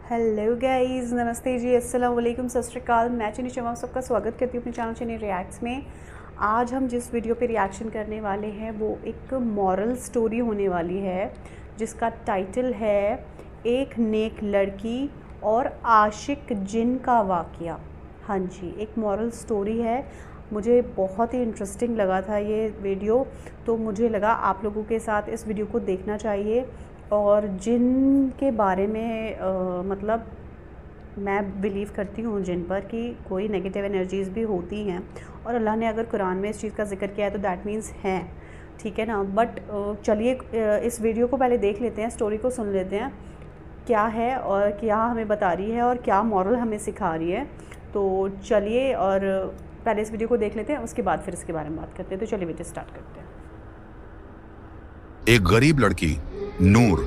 Hello guys, नमस्ते जी, अस्सलाम वालेकुम, सत श्री अकाल। मैं चुनी शर्मा सबका स्वागत करती हूँ अपने चैनल चुनी रिएक्ट्स में। आज हम जिस वीडियो पे रिएक्शन करने वाले हैं वो एक मॉरल स्टोरी होने वाली है जिसका टाइटल है एक नेक लड़की और आशिक जिन का वाक़या। हाँ जी, एक मॉरल स्टोरी है। मुझे बहुत ही इंटरेस्टिंग लगा था ये वीडियो, तो मुझे लगा आप लोगों के साथ इस वीडियो को देखना चाहिए। और जिन के बारे में मतलब मैं बिलीव करती हूँ जिन पर कि कोई नेगेटिव एनर्जीज़ भी होती हैं, और अल्लाह ने अगर कुरान में इस चीज़ का जिक्र किया है तो दैट मीन्स हैं, ठीक है ना। बट चलिए इस वीडियो को पहले देख लेते हैं, स्टोरी को सुन लेते हैं क्या है और क्या हमें बता रही है और क्या मॉरल हमें सिखा रही है। तो चलिए और पहले इस वीडियो को देख लेते हैं, उसके बाद फिर इसके बारे में बात करते हैं। तो चलिए वीडियो स्टार्ट करते हैं। एक गरीब लड़की नूर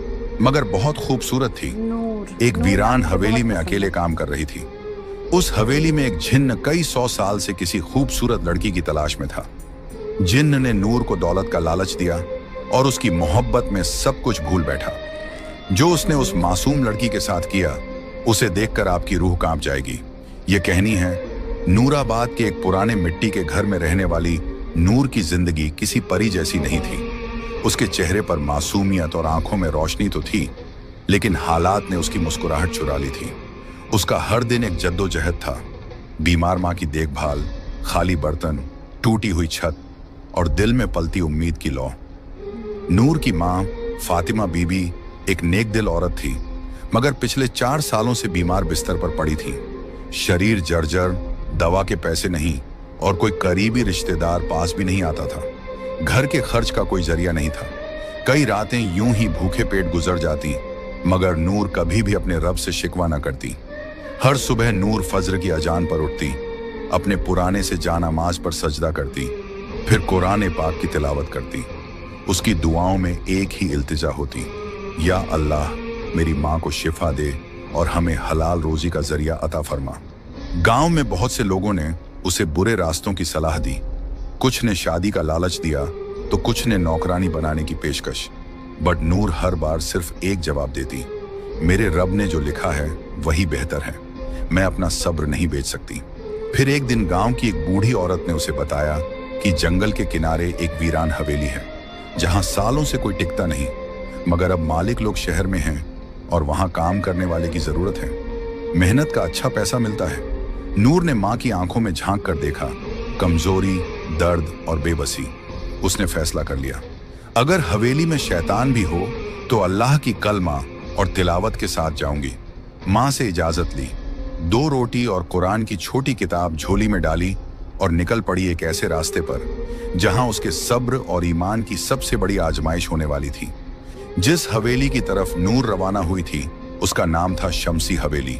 मगर बहुत खूबसूरत थी। एक वीरान हवेली में अकेले काम कर रही थी। उस हवेली में एक जिन्न कई 100 साल से किसी खूबसूरत लड़की की तलाश में था। जिन्न ने नूर को दौलत का लालच दिया और उसकी मोहब्बत में सब कुछ भूल बैठा। जो उसने उस मासूम लड़की के साथ किया उसे देखकर आपकी रूह कांप जाएगी। ये कहानी है नूराबाद के एक पुराने मिट्टी के घर में रहने वाली नूर की जिंदगी किसी परी जैसी नहीं थी। उसके चेहरे पर मासूमियत और आंखों में रोशनी तो थी, लेकिन हालात ने उसकी मुस्कुराहट चुरा ली थी। उसका हर दिन एक जद्दोजहद था। बीमार माँ की देखभाल, खाली बर्तन, टूटी हुई छत और दिल में पलती उम्मीद की लौ। नूर की माँ फातिमा बीबी एक नेक दिल औरत थी, मगर पिछले 4 सालों से बीमार बिस्तर पर पड़ी थी। शरीर जर्जर, दवा के पैसे नहीं और कोई करीबी रिश्तेदार पास भी नहीं आता था। घर के खर्च का कोई जरिया नहीं था। कई रातें यूं ही भूखे पेट गुजर जाती, मगर नूर कभी भी अपने रब से शिकवा न करती। हर सुबह नूर फज्र की अजान पर उठती, अपने पुराने से जानामाज पर सजदा करती, फिर कुरान पाक की तिलावत करती। उसकी दुआओं में एक ही इल्तिजा होती, या अल्लाह मेरी माँ को शिफा दे और हमें हलाल रोजी का जरिया अता फरमा। गांव में बहुत से लोगों ने उसे बुरे रास्तों की सलाह दी। कुछ ने शादी का लालच दिया तो कुछ ने नौकरानी बनाने की पेशकश। बट नूर हर बार सिर्फ एक जवाब देती, मेरे रब ने जो लिखा है वही बेहतर है, मैं अपना सब्र नहीं बेच सकती। फिर एक दिन गांव की एक बूढ़ी औरत ने उसे बताया कि जंगल के किनारे एक वीरान हवेली है जहां सालों से कोई टिकता नहीं, मगर अब मालिक लोग शहर में हैं और वहां काम करने वाले की जरूरत है। मेहनत का अच्छा पैसा मिलता है। नूर ने माँ की आंखों में झांक कर देखा, कमजोरी, दर्द और बेबसी। उसने फैसला कर लिया, अगर हवेली में शैतान भी हो तो अल्लाह की कलमा और तिलावत के साथ जाऊंगी। माँ से इजाजत ली, 2 रोटी और कुरान की छोटी किताब झोली में डाली और निकल पड़ी एक ऐसे रास्ते पर जहां उसके सब्र और ईमान की सबसे बड़ी आजमाइश होने वाली थी। जिस हवेली की तरफ नूर रवाना हुई थी उसका नाम था शमसी हवेली,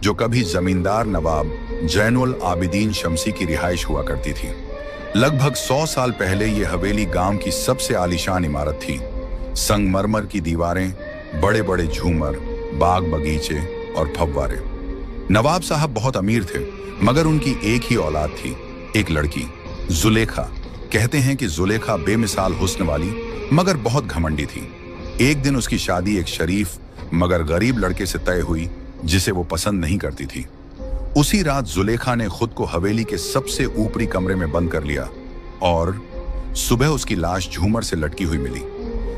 जो कभी जमींदार नवाब जैनुल आबिदीन शमसी की रिहाइश हुआ करती थी। लगभग 100 साल पहले ये हवेली गांव की सबसे आलीशान इमारत थी। संगमरमर की दीवारें, बड़े बड़े झूमर, बाग बगीचे और फव्वारे। नवाब साहब बहुत अमीर थे, मगर उनकी एक ही औलाद थी, एक लड़की, जुलेखा। कहते हैं कि जुलेखा बेमिसाल हुस्न वाली मगर बहुत घमंडी थी। एक दिन उसकी शादी एक शरीफ मगर गरीब लड़के से तय हुई जिसे वो पसंद नहीं करती थी। उसी रात जुलेखा ने खुद को हवेली के सबसे ऊपरी कमरे में बंद कर लिया और सुबह उसकी लाश झूमर से लटकी हुई मिली।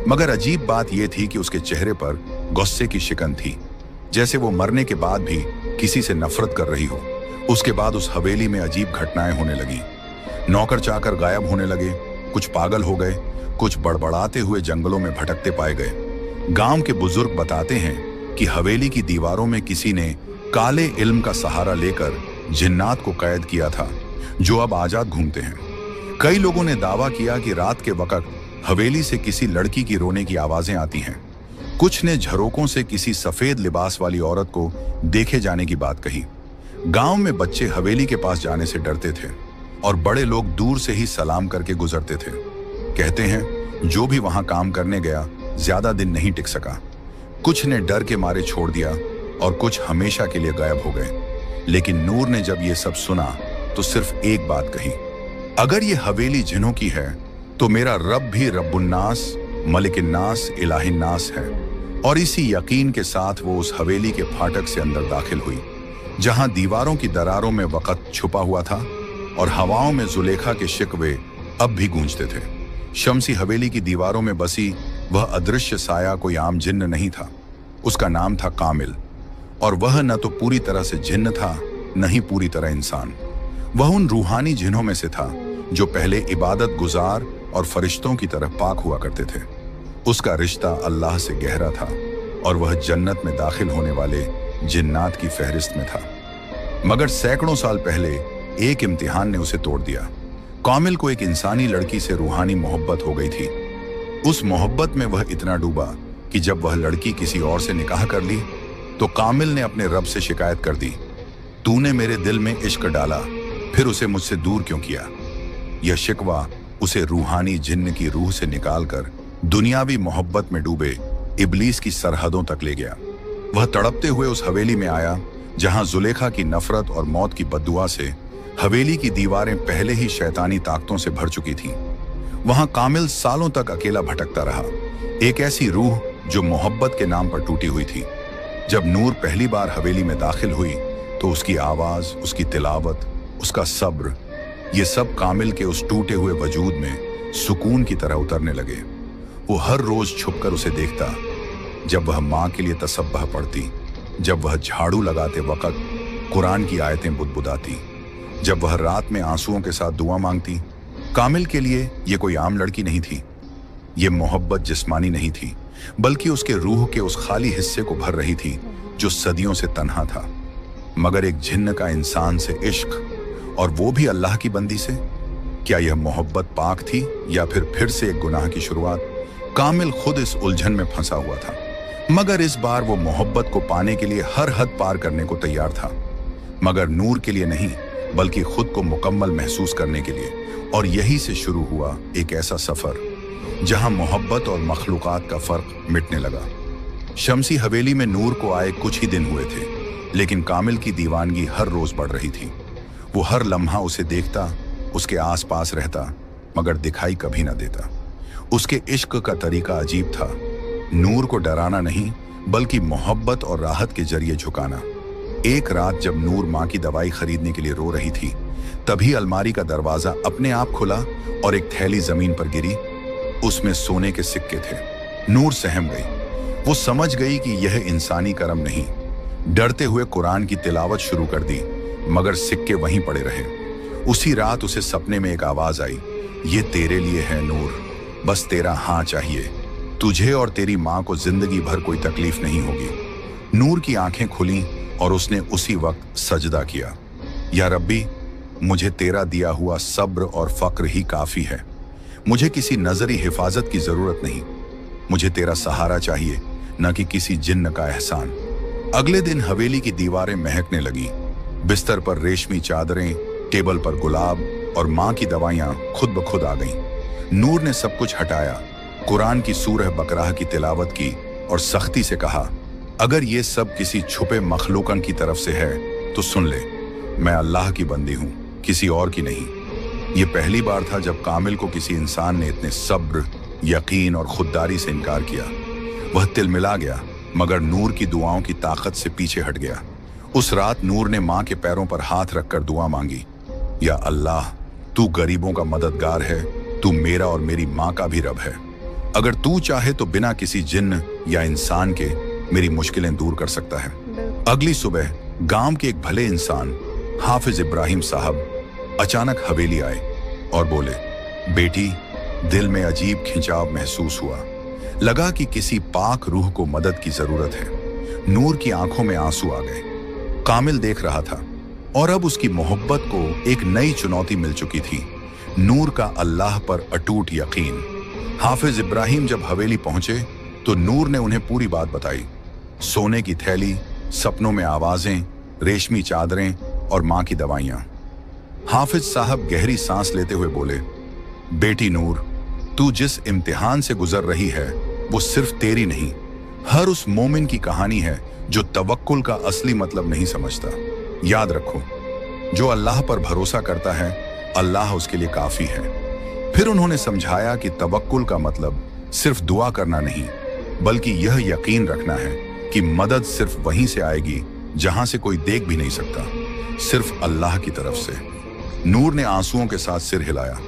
मगर अजीब बात यह थी कि उसके चेहरे पर गुस्से की शिकन थी, जैसे वो मरने के बाद भी किसी से नफरत कर रही हो। उसके बाद उस हवेली में अजीब घटनाएं होने लगी। नौकर चाकर गायब होने लगे, कुछ पागल हो गए, कुछ बड़बड़ाते हुए जंगलों में भटकते पाए गए। गांव के बुजुर्ग बताते हैं कि हवेली की दीवारों में किसी ने काले इल्म का सहारा लेकर जिन्नात को कैद किया था, जो अब आजाद घूमते हैं। कई लोगों ने दावा किया कि रात के वक्त हवेली से किसी लड़की की रोने की आवाजें आती हैं। कुछ ने झरोकों से किसी सफेद लिबास वाली औरत को देखे जाने की बात कही। गांव में बच्चे हवेली के पास जाने से डरते थे और बड़े लोग दूर से ही सलाम करके गुजरते थे। कहते हैं जो भी वहां काम करने गया ज्यादा दिन नहीं टिक सका। कुछ ने डर के मारे छोड़ दिया और कुछ हमेशा के लिए गायब हो गए। लेकिन नूर ने जब ये सब सुना तो सिर्फ एक बात कही, अगर ये हवेली जिन्हों की है तो मेरा रब भी रब्बुन्नास, मलिकिन्नास, इलाहिन्नास है। और इसी यकीन के साथ वो उस हवेली के फाटक से अंदर दाखिल हुई, जहां दीवारों की दरारों में वक़्त छुपा हुआ था और हवाओं में जुलेखा के शिकवे अब भी गूंजते थे। शम्सी हवेली की दीवारों में बसी वह अदृश्य साया कोई आम जिन्न नहीं था। उसका नाम था कामिल, और वह न तो पूरी तरह से जिन्न था, न ही पूरी तरह इंसान। वह उन रूहानी जिन्हों में से था जो पहले इबादत गुजार और फरिश्तों की तरह पाक हुआ करते थे। उसका रिश्ता अल्लाह से गहरा था और वह जन्नत में दाखिल होने वाले जिन्नात की फहरिस्त में था। मगर सैकड़ों साल पहले एक इम्तिहान ने उसे तोड़ दिया। कामिल को एक इंसानी लड़की से रूहानी मोहब्बत हो गई थी। उस मोहब्बत में वह इतना डूबा कि जब वह लड़की किसी और से निकाह कर ली तो कामिल ने अपने रब से शिकायत कर दी, तूने मेरे दिल में इश्क डाला, फिर उसे मुझसे दूर क्यों किया? यह शिकवा उसे रूहानी जिन्न की रूह से निकालकर दुनियावी मोहब्बत में डूबे इब्लीस की सरहदों तक ले गया। वह तड़पते हुए उस हवेली में आया जहां जुलेखा की नफरत और मौत की बद्दुआ से हवेली की दीवारें पहले ही शैतानी ताकतों से भर चुकी थीं। वहां कामिल सालों तक अकेला भटकता रहा, एक ऐसी रूह जो मोहब्बत के नाम पर टूटी हुई थी। जब नूर पहली बार हवेली में दाखिल हुई तो उसकी आवाज, उसकी तिलावत, उसका सब्र, ये सब कामिल के उस टूटे हुए वजूद में सुकून की तरह उतरने लगे। वो हर रोज छुपकर उसे देखता, जब वह माँ के लिए तसब्बह पढ़ती, जब वह झाड़ू लगाते वक्त कुरान की आयतें बुदबुदाती, जब वह रात में आंसुओं के साथ दुआ मांगती। कामिल के लिए ये कोई आम लड़की नहीं थी। ये मोहब्बत जिस्मानी नहीं थी, बल्कि उसके रूह के उस खाली हिस्से को भर रही थी जो सदियों से तन्हा था। मगर एक जिन्न का इंसान से इश्क, और वो भी अल्लाह की बंदी से, क्या यह मोहब्बत पाक थी या फिर से एक गुनाह की शुरुआत? कामिल खुद इस उलझन में फंसा हुआ था, मगर इस बार वो मोहब्बत को पाने के लिए हर हद पार करने को तैयार था। मगर नूर के लिए नहीं, बल्कि खुद को मुकम्मल महसूस करने के लिए। और यही से शुरू हुआ एक ऐसा सफर जहां मोहब्बत और मखलूकात का फर्क मिटने लगा। शम्सी हवेली में नूर को आए कुछ ही दिन हुए थे, लेकिन कामिल की दीवानगी हर रोज बढ़ रही थी। वो हर लम्हा उसे देखता, उसके आसपास रहता, मगर दिखाई कभी ना देता। उसके इश्क का तरीका अजीब था, नूर को डराना नहीं, बल्कि मोहब्बत और राहत के जरिए झुकाना। एक रात जब नूर माँ की दवाई खरीदने के लिए रो रही थी, तभी अलमारी का दरवाजा अपने आप खुला और एक थैली जमीन पर गिरी। उसमें सोने के सिक्के थे। नूर सहम गई। वो समझ गई कि यह इंसानी करम नहीं। डरते हुए कुरान की तिलावत शुरू कर दी, मगर सिक्के वहीं पड़े रहे। उसी रात उसे सपने में एक आवाज आई, ये तेरे लिए है नूर, बस तेरा हाँ चाहिए। तुझे और तेरी माँ को जिंदगी भर कोई तकलीफ नहीं होगी। नूर की आंखें खुलीं और उसने उसी वक्त सजदा किया, या रब्बी, मुझे तेरा दिया हुआ सब्र और फक्र ही काफी है। मुझे किसी नजरी हिफाजत की जरूरत नहीं। मुझे तेरा सहारा चाहिए, न कि किसी जिन्न का एहसान। अगले दिन हवेली की दीवारें महकने लगी। बिस्तर पर रेशमी चादरें, टेबल पर गुलाब और माँ की दवाइयाँ खुद ब खुद आ गईं। नूर ने सब कुछ हटाया, कुरान की सूरह बकराह की तिलावत की और सख्ती से कहा, अगर ये सब किसी छुपे मखलूकन की तरफ से है तो सुन ले, मैं अल्लाह की बंदी हूँ, किसी और की नहीं। ये पहली बार था जब कामिल को किसी इंसान ने इतने सब्र, यकीन और खुददारी से इनकार किया। वह तिलमिला गया, मगर नूर की दुआओं की ताकत से पीछे हट गया। उस रात नूर ने माँ के पैरों पर हाथ रखकर दुआ मांगी, या अल्लाह, तू गरीबों का मददगार है, तू मेरा और मेरी माँ का भी रब है। अगर तू चाहे तो बिना किसी जिन्न या इंसान के मेरी मुश्किलें दूर कर सकता है। अगली सुबह गांव के एक भले इंसान हाफिज इब्राहिम साहब अचानक हवेली आए और बोले, बेटी, दिल में अजीब खिंचाव महसूस हुआ। लगा कि किसी पाक रूह को मदद की जरूरत है। नूर की आंखों में आंसू आ गए। कामिल देख रहा था और अब उसकी मोहब्बत को एक नई चुनौती मिल चुकी थी, नूर का अल्लाह पर अटूट यकीन। हाफिज इब्राहिम जब हवेली पहुंचे तो नूर ने उन्हें पूरी बात बताई। सोने की थैली, सपनों में आवाजें, रेशमी चादरें और माँ की दवाइयाँ। हाफिज साहब गहरी सांस लेते हुए बोले, बेटी नूर, तू जिस इम्तिहान से गुजर रही है वो सिर्फ तेरी नहीं, हर उस मोमिन की कहानी है जो तवक्कुल का असली मतलब नहीं समझता। याद रखो, जो अल्लाह पर भरोसा करता है, अल्लाह उसके लिए काफी है। फिर उन्होंने समझाया कि तवक्कुल का मतलब सिर्फ दुआ करना नहीं, बल्कि यह यकीन रखना है कि मदद सिर्फ वहीं से आएगी जहां से कोई देख भी नहीं सकता, सिर्फ अल्लाह की तरफ से। नूर ने आंसुओं के साथ सिर हिलाया।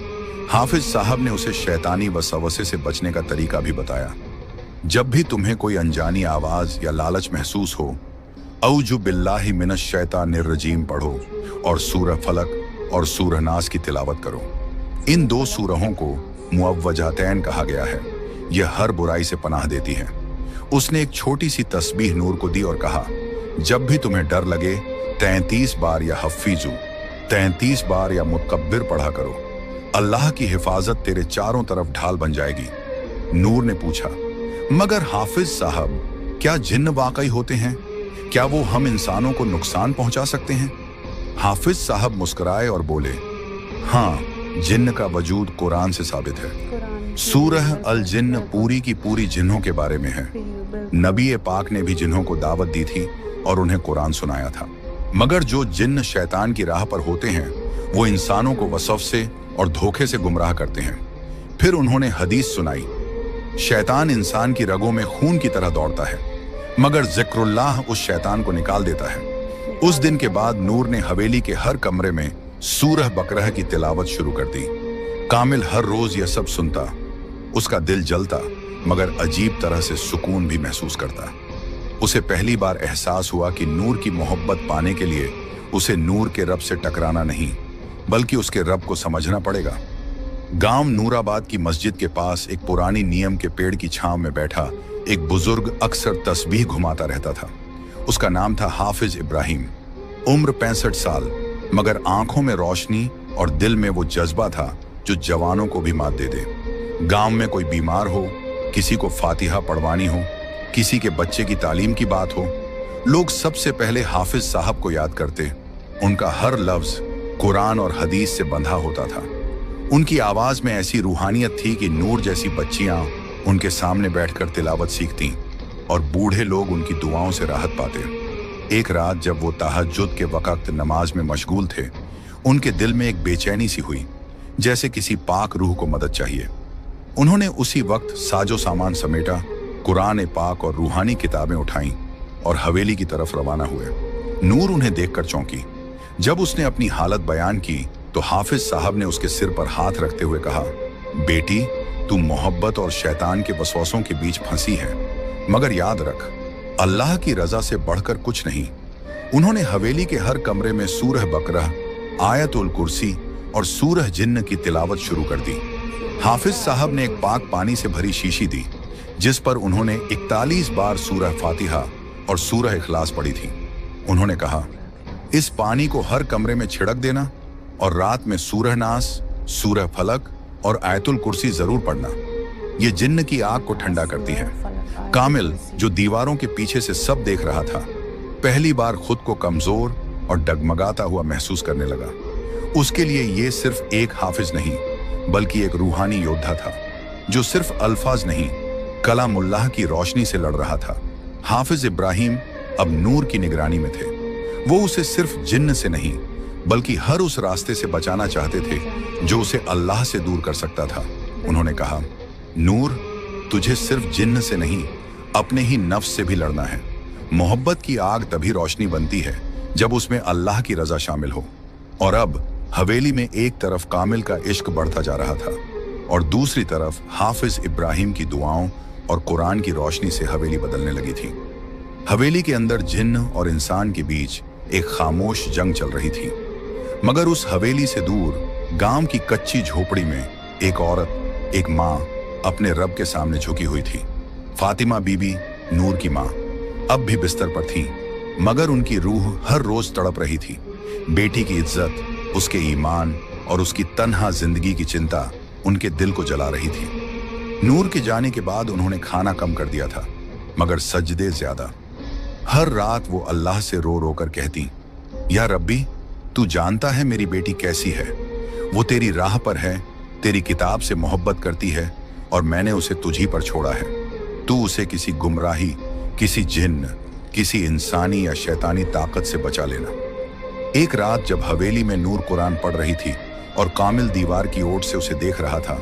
हाफिज साहब ने उसे शैतानी वसवसे से बचने का तरीका भी बताया। जब भी तुम्हें कोई अनजानी आवाज या लालच महसूस हो, औजु बिल्लाहि मिनश शैतानिर रजीम पढ़ो और सूरह फलक और सूरह नास की तिलावत करो। इन 2 सूरहों को मुअव्वजातैन कहा गया है। यह हर बुराई से पनाह देती है। उसने एक छोटी सी तस्बीह नूर को दी और कहा, जब भी तुम्हें डर लगे 33 बार या हफीजू 33 बार या मुतकब्बिर पढ़ा करो। अल्लाह की हिफाजत तेरे चारों तरफ ढाल बन जाएगी। नूर ने पूछा, मगर हाफिज साहब, क्या जिन्न वाकई होते हैं? क्या वो हम इंसानों को नुकसान पहुंचा सकते हैं? हाफिज साहब मुस्कुराए और बोले, हाँ, जिन्न का वजूद कुरान से साबित है। सूरह अल जिन्न पूरी की पूरी जिन्हों के बारे में है। नबी पाक ने भी जिन्हों को दावत दी थी और उन्हें कुरान सुनाया था। मगर जो जिन्न शैतान की राह पर होते हैं, वो इंसानों को वसवसे और धोखे से गुमराह करते हैं। फिर उन्होंने हदीस सुनाई, शैतान इंसान की रगों में खून की तरह दौड़ता है, मगर जिक्रुल्लाह उस शैतान को निकाल देता है। उस दिन के बाद नूर ने हवेली के हर कमरे में सूरह बकरह की तिलावत शुरू कर दी। कामिल हर रोज यह सब सुनता। उसका दिल जलता, मगर अजीब तरह से सुकून भी महसूस करता। उसे पहली बार एहसास हुआ कि नूर की मोहब्बत पाने के लिए उसे नूर के रब से टकराना नहीं, बल्कि उसके रब को समझना पड़ेगा। गांव नूराबाद की मस्जिद के पास एक पुरानी नीम के पेड़ की छांव में बैठा एक बुजुर्ग अक्सर तस्बीह घुमाता रहता था। उसका नाम था हाफिज इब्राहिम। उम्र 65 साल, मगर आंखों में रोशनी और दिल में वो जज्बा था जो जवानों को भी मात दे दे। गांव में कोई बीमार हो, किसी को फातिहा पढ़वानी हो, किसी के बच्चे की तालीम की बात हो, लोग सबसे पहले हाफिज साहब को याद करते। उनका हर लफ्ज कुरान और हदीस से बंधा होता था। उनकी आवाज में ऐसी रूहानियत थी कि नूर जैसी बच्चियां उनके सामने बैठकर तिलावत सीखती और बूढ़े लोग उनकी दुआओं से राहत पाते। एक रात जब वो तहज्जुद के वक्त नमाज में मशगूल थे, उनके दिल में एक बेचैनी सी हुई, जैसे किसी पाक रूह को मदद चाहिए। उन्होंने उसी वक्त साजो सामान समेटा, कुरान पाक और रूहानी किताबें उठाईं और हवेली की तरफ रवाना हुए। नूर उन्हें देखकर चौंकी। जब उसने अपनी हालत बयान की तो हाफिज साहब ने उसके सिर पर हाथ रखते हुए कहा, बेटी, तू मोहब्बत और शैतान के वसवसों के बीच फंसी है, मगर याद रख, अल्लाह की रजा से बढ़कर कुछ नहीं। उन्होंने हवेली के हर कमरे में सूरह बकरह, आयतुल कुर्सी और सूरह जिन्न की तिलावत शुरू कर दी। हाफिज साहब ने एक पाक पानी से भरी शीशी दी, जिस पर उन्होंने 41 बार सूरह फातिहा और सूरह इखलास पढ़ी थी। उन्होंने कहा, इस पानी को हर कमरे में छिड़क देना और रात में सूरह नास, सूरह फलक और आयतुल कुर्सी जरूर पढ़ना। ये जिन्न की आग को ठंडा करती है। कामिल, जो दीवारों के पीछे से सब देख रहा था, पहली बार खुद को कमजोर और डगमगाता हुआ महसूस करने लगा। उसके लिए ये सिर्फ एक हाफिज नहीं, बल्कि एक रूहानी योद्धा था, जो सिर्फ अल्फाज नहीं, कलामुल्लाह की रोशनी से लड़ रहा था। हाफिज इब्राहिम अब नूर की निगरानी में थे। वो उसे सिर्फ जिन्न से नहीं, बल्कि हर उस रास्ते से बचाना चाहते थे जो उसे अल्लाह से दूर कर सकता था। उन्होंने कहा, नूर, तुझे सिर्फ जिन्न से नहीं, अपने ही नफ्स से भी लड़ना है। मोहब्बत की आग तभी रोशनी बनती है जब उसमें अल्लाह की रजा शामिल हो। और अब हवेली में एक तरफ कामिल का इश्क बढ़ता जा रहा था और दूसरी तरफ हाफिज इब्राहिम की दुआओं और कुरान की रोशनी से हवेली बदलने लगी थी। हवेली के अंदर जिन्न और इंसान के बीच एक खामोश जंग चल रही थी। मगर उस हवेली से दूर गांव की कच्ची झोपड़ी में एक औरत, एक माँ, अपने रब के सामने झुकी हुई थी। फातिमा बीबी, नूर की माँ, अब भी बिस्तर पर थी, मगर उनकी रूह हर रोज तड़प रही थी। बेटी की इज्जत, उसके ईमान और उसकी तन्हा जिंदगी की चिंता उनके दिल को जला रही थी। नूर के जाने के बाद उन्होंने खाना कम कर दिया था, मगर सजदे ज्यादा। हर रात वो अल्लाह से रो रो कर कहती, या रब्बी, तू जानता है मेरी बेटी कैसी है। वो तेरी राह पर है, तेरी किताब से मोहब्बत करती है और मैंने उसे तुझी पर छोड़ा है। तू उसे किसी गुमराही, किसी जिन्न, किसी इंसानी या शैतानी ताकत से बचा लेना। एक रात जब हवेली में नूर कुरान पढ़ रही थी और कामिल दीवार की ओर से उसे देख रहा था,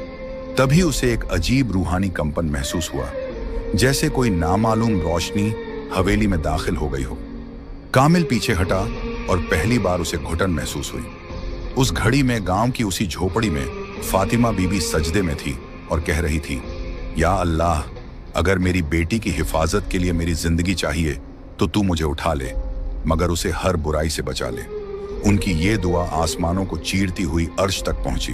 तभी उसे एक अजीब रूहानी कंपन महसूस हुआ, जैसे कोई नामालूम रोशनी हवेली में दाखिल हो गई हो। कामिल पीछे हटा और पहली बार उसे घुटन महसूस हुई। उस घड़ी में गांव की उसी झोपड़ी में फातिमा बीबी सजदे में थी और कह रही थी, या अल्लाह, अगर मेरी बेटी की हिफाजत के लिए मेरी जिंदगी चाहिए तो तू मुझे उठा ले, मगर उसे हर बुराई से बचा ले। उनकी ये दुआ आसमानों को चीरती हुई अर्श तक पहुंची।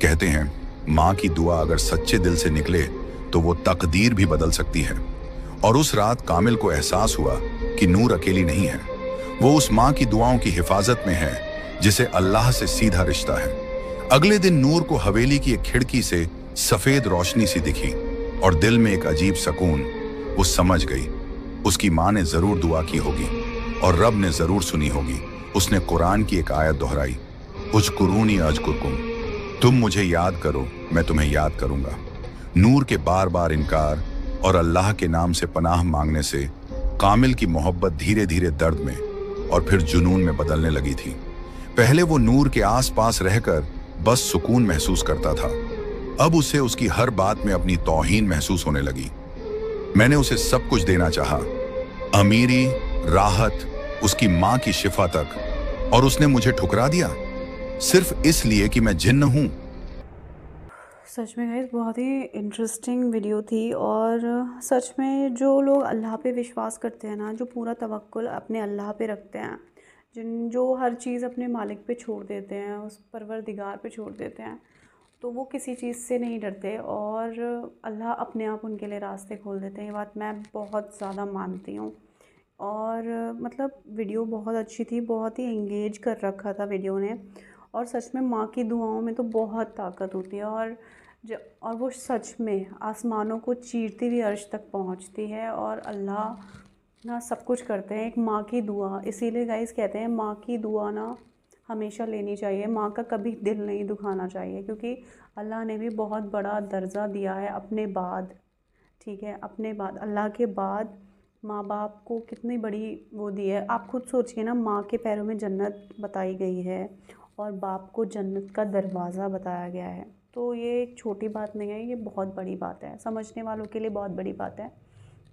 कहते हैं, माँ की दुआ अगर सच्चे दिल से निकले तो वो तकदीर भी बदल सकती है। और उस रात कामिल को एहसास हुआ कि नूर अकेली नहीं है, वो उस माँ की दुआओं की हिफाजत में है जिसे अल्लाह से सीधा रिश्ता है। अगले दिन नूर को हवेली की एक खिड़की से सफेद रोशनी सी दिखी और दिल में एक अजीब सुकून। वो समझ गई, उसकी माँ ने जरूर दुआ की होगी और रब ने जरूर सुनी होगी। उसने कुरान की एक आयत दोहराई, उज़कुरूनी अज़कुरकुम, तुम मुझे याद करो, मैं तुम्हें याद करूंगा। नूर के बार बार इनकार और अल्लाह के नाम से पनाह मांगने से कामिल की मोहब्बत धीरे धीरे दर्द में और फिर जुनून में बदलने लगी थी। पहले वो नूर के आसपास रहकर बस सुकून महसूस करता था, अब उसे उसकी हर बात में अपनी तौहीन महसूस होने लगी। मैंने उसे सब कुछ देना चाहा, अमीरी, राहत, उसकी माँ की शिफा तक, और उसने मुझे ठुकरा दिया सिर्फ इसलिए कि मैं जिन्न हूँ। सच में गाइस बहुत ही इंटरेस्टिंग वीडियो थी। और सच में जो लोग अल्लाह पे विश्वास करते हैं ना, जो पूरा तवक्कुल अपने अल्लाह पे रखते हैं, जो हर चीज़ अपने मालिक पे छोड़ देते हैं, उस परवरदिगार पे छोड़ देते हैं, तो वो किसी चीज़ से नहीं डरते और अल्लाह अपने आप उनके लिए रास्ते खोल देते हैं। ये बात मैं बहुत ज़्यादा मानती हूँ। और मतलब वीडियो बहुत अच्छी थी, बहुत ही एंगेज कर रखा था वीडियो ने। और सच में माँ की दुआओं में तो बहुत ताकत होती है और वो सच में आसमानों को चीरती हुई अर्श तक पहुँचती है। और अल्लाह ना सब कुछ करते हैं एक माँ की दुआ। इसीलिए गाइस कहते हैं माँ की दुआ ना हमेशा लेनी चाहिए, माँ का कभी दिल नहीं दुखाना चाहिए, क्योंकि अल्लाह ने भी बहुत बड़ा दर्जा दिया है अपने बाद। ठीक है, अपने बाद, अल्लाह के बाद माँ बाप को कितनी बड़ी वो दी है। आप खुद सोचिए ना, माँ के पैरों में जन्नत बताई गई है और बाप को जन्नत का दरवाज़ा बताया गया है। तो ये एक छोटी बात नहीं है, ये बहुत बड़ी बात है, समझने वालों के लिए बहुत बड़ी बात है।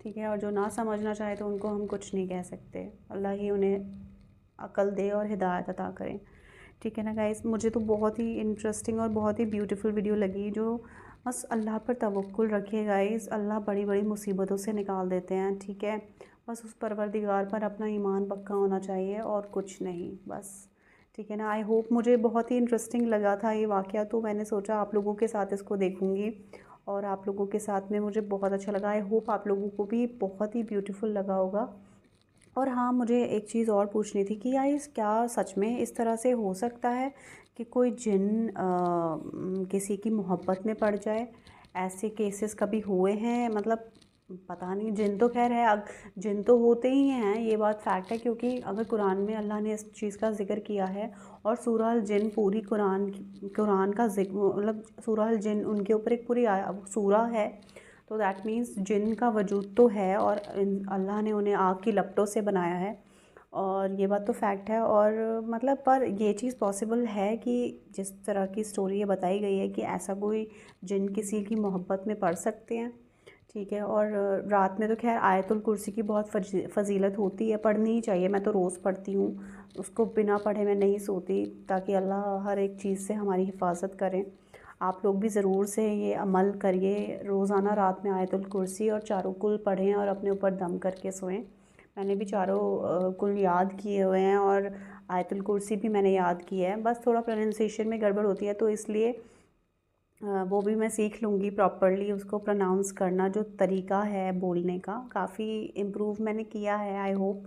ठीक है, और जो ना समझना चाहे तो उनको हम कुछ नहीं कह सकते, अल्लाह ही उन्हें अकल दे और हिदायत अता करें। ठीक है ना गाइस, मुझे तो बहुत ही इंटरेस्टिंग और बहुत ही ब्यूटीफुल वीडियो लगी। जो बस अल्लाह पर तवक्कुल रखिए गाइस, अल्लाह बड़ी बड़ी मुसीबतों से निकाल देते हैं। ठीक है, बस उस परवरदिगार पर अपना ईमान पक्का होना चाहिए और कुछ नहीं, बस। ठीक है ना, आई होप, मुझे बहुत ही इंटरेस्टिंग लगा था ये वाक़या, तो मैंने सोचा आप लोगों के साथ इसको देखूँगी और आप लोगों के साथ में मुझे बहुत अच्छा लगा। आई होप आप लोगों को भी बहुत ही ब्यूटीफुल लगा होगा। और हाँ, मुझे एक चीज़ और पूछनी थी कि गाइस क्या सच में इस तरह से हो सकता है कि कोई जिन किसी की मोहब्बत में पड़ जाए? ऐसे केसेस कभी हुए हैं? मतलब पता नहीं, जिन तो खैर है, जिन तो होते ही हैं, ये बात फैक्ट है, क्योंकि अगर कुरान में अल्लाह ने इस चीज़ का जिक्र किया है और सूरह अल जिन पूरी कुरान का मतलब सूरह अल जिन उनके ऊपर एक पूरी सूरह है, तो दैट मीन्स जिन का वजूद तो है और अल्लाह ने उन्हें आग की लपटों से बनाया है, और ये बात तो फैक्ट है। और मतलब पर ये चीज़ पॉसिबल है कि जिस तरह की स्टोरी ये बताई गई है कि ऐसा कोई जिन किसी की मोहब्बत में पड़ सकते हैं। ठीक है, और रात में तो खैर आयतुल कुर्सी की बहुत फजीलत होती है, पढ़नी ही चाहिए, मैं तो रोज़ पढ़ती हूँ, उसको बिना पढ़े मैं नहीं सोती, ताकि अल्लाह हर एक चीज़ से हमारी हिफाजत करें। आप लोग भी ज़रूर से ये अमल करिए, रोज़ाना रात में आयतुल कुर्सी और चारों कुल पढ़ें और अपने ऊपर दम करके सोएं। मैंने भी चारों कुल याद किए हुए हैं और आयतुल कुर्सी भी मैंने याद की है, बस थोड़ा प्रोनाउंसिएशन में गड़बड़ होती है, तो इसलिए वो भी मैं सीख लूँगी प्रॉपरली उसको प्रोनाउंस करना। जो तरीका है बोलने का काफ़ी इम्प्रूव मैंने किया है, आई होप।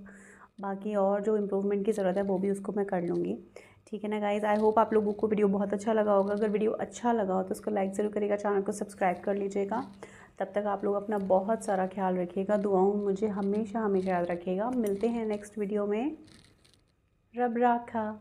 बाकी और जो इम्प्रूवमेंट की ज़रूरत है वो भी उसको मैं कर लूँगी। ठीक है ना गाइज़, आई होप आप लोगों को वीडियो बहुत अच्छा लगा होगा। अगर वीडियो अच्छा लगा हो तो उसको लाइक ज़रूर करिएगा, चैनल को सब्सक्राइब कर लीजिएगा। तब तक आप लोग अपना बहुत सारा ख्याल रखिएगा, दुआओं में मुझे हमेशा हमेशा याद रखिएगा। मिलते हैं नेक्स्ट वीडियो में। रब राखा।